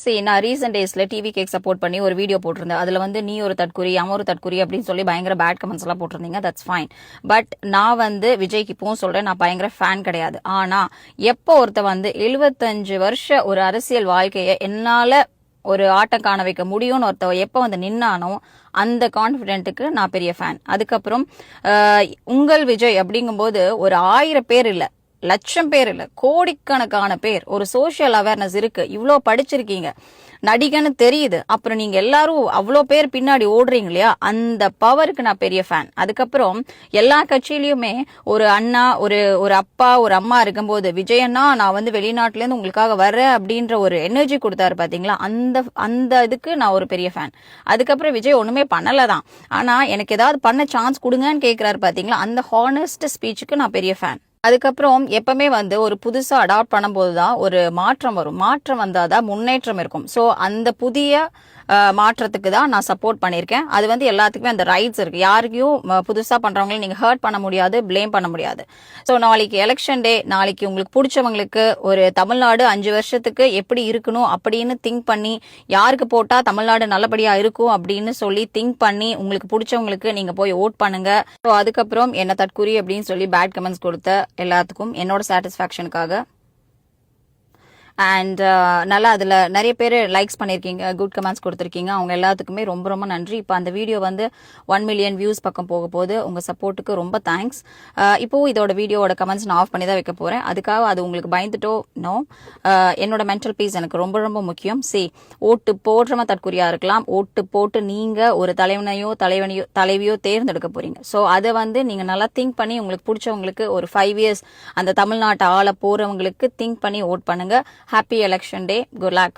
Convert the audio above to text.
சரி, நான் ரீசெண்ட் டேஸ்ல டிவி கேக் சப்போர்ட் பண்ணி ஒரு வீடியோ போட்டிருந்தேன். அதுல வந்து நீ ஒரு தற்குறி, அவன் ஒரு தற்குறி அப்படின்னு சொல்லி பயங்கர பேட் கமெண்ட்ஸ் எல்லாம் போட்டிருந்தீங்க. That's fine. பட் நான் வந்து விஜய்க்கு இப்பவும் சொல்றேன், நான் பயங்கர ஃபேன் கிடையாது. ஆனா எப்போ ஒருத்த வந்து 75 வருஷ ஒரு அரசியல் வாழ்க்கையை என்னால ஒரு ஆட்டம் காண வைக்க முடியும்னு ஒருத்தவ எப்போ வந்து நின்னானோ அந்த கான்ஃபிடென்ட்டுக்கு நான் பெரிய ஃபேன். அதுக்கப்புறம் உங்கள் விஜய் அப்படிங்கும்போது ஒரு 1000 பேர் இல்ல, லட்சம் பேர் இல்ல, கோடிக்கணக்கான பேர், ஒரு சோஷியல் அவேர்னஸ் இருக்கு, இவ்வளோ படிச்சிருக்கீங்க, நடிகன்னு தெரியுது, அப்புறம் நீங்க எல்லாரும் அவ்வளோ பேர் பின்னாடி ஓடுறீங்க இல்லையா, அந்த பவருக்கு நான் பெரிய ஃபேன். அதுக்கப்புறம் எல்லா கட்சியிலயுமே ஒரு அண்ணா, ஒரு அப்பா, ஒரு அம்மா இருக்கும்போது விஜயண்ணா நான் வந்து வெளிநாட்டுல இருந்து உங்களுக்காக வரேன் அப்படின்ற ஒரு எனர்ஜி கொடுத்தாரு பாத்தீங்களா, அந்த இதுக்கு நான் ஒரு பெரிய ஃபேன். அதுக்கப்புறம் விஜய் ஒண்ணுமே பண்ணலதான், ஆனா எனக்கு ஏதாவது பண்ண சான்ஸ் கொடுங்கன்னு கேட்கிறாரு பாத்தீங்களா, அந்த ஹானஸ்ட் ஸ்பீச்சுக்கு நான் பெரிய ஃபேன். அதுக்கப்புறம் எப்பவுமே வந்து ஒரு புதுசா அடாப்ட் பண்ணும்போது தான் ஒரு மாற்றம் வரும், மாற்றம் வந்தாதான் முன்னேற்றம் இருக்கும். ஸோ அந்த புதிய மாற்றத்துக்கு தான் நான் சப்போர்ட் பண்ணியிருக்கேன். அது வந்து எல்லாத்துக்குமே அந்த ரைட்ஸ் இருக்கு, யாருக்கையும் புதுசா பண்றவங்களையும் நீங்க ஹர்ட் பண்ண முடியாது, பிளேம் பண்ண முடியாது. ஸோ நாளைக்கு எலெக்ஷன் டே, நாளைக்கு உங்களுக்கு பிடிச்சவங்களுக்கு ஒரு தமிழ்நாடு 5 வருஷத்துக்கு எப்படி இருக்கணும் அப்படின்னு திங்க் பண்ணி, யாருக்கு போட்டா தமிழ்நாடு நல்லபடியா இருக்கும் அப்படின்னு சொல்லி திங்க் பண்ணி உங்களுக்கு பிடிச்சவங்களுக்கு நீங்க போய் ஓட் பண்ணுங்க. ஸோ அதுக்கப்புறம் என்ன தற்குறி அப்படின்னு சொல்லி பேட் கமெண்ட்ஸ் கொடுத்த எல்லாத்துக்கும் என்னோட சாட்டிஸ்ஃபேக்ஷனுக்காக அண்ட் நல்லா அதில் நிறைய பேர் லைக்ஸ் பண்ணியிருக்கீங்க, குட் கமெண்ட்ஸ் கொடுத்துருக்கீங்க, அவங்க எல்லாத்துக்குமே ரொம்ப ரொம்ப நன்றி. இப்போ அந்த வீடியோ வந்து 1 மில்லியன் வியூஸ் பக்கம் போக போது, உங்கள் சப்போர்ட்டுக்கு ரொம்ப தேங்க்ஸ். இப்போவும் இதோட வீடியோட கமெண்ட்ஸ் நான் ஆஃப் பண்ணி தான் வைக்க போகிறேன். அதுக்காக அது உங்களுக்கு பயந்துட்டோ நோ, என்னோட மென்டல் பீஸ் எனக்கு ரொம்ப ரொம்ப முக்கியம். ஓட்டு போடுறவன் தற்குறியாக இருக்கலாம், ஓட்டு போட்டு நீங்கள் ஒரு தலைவியோ தேர்ந்தெடுக்க போகிறீங்க. ஸோ அதை வந்து நீங்கள் நல்லா திங்க் பண்ணி உங்களுக்கு பிடிச்சவங்களுக்கு ஒரு 5 இயர்ஸ் அந்த தமிழ்நாட்டை ஆள போகிறவங்களுக்கு திங்க் பண்ணி ஓட் பண்ணுங்க. Happy election day. Good luck.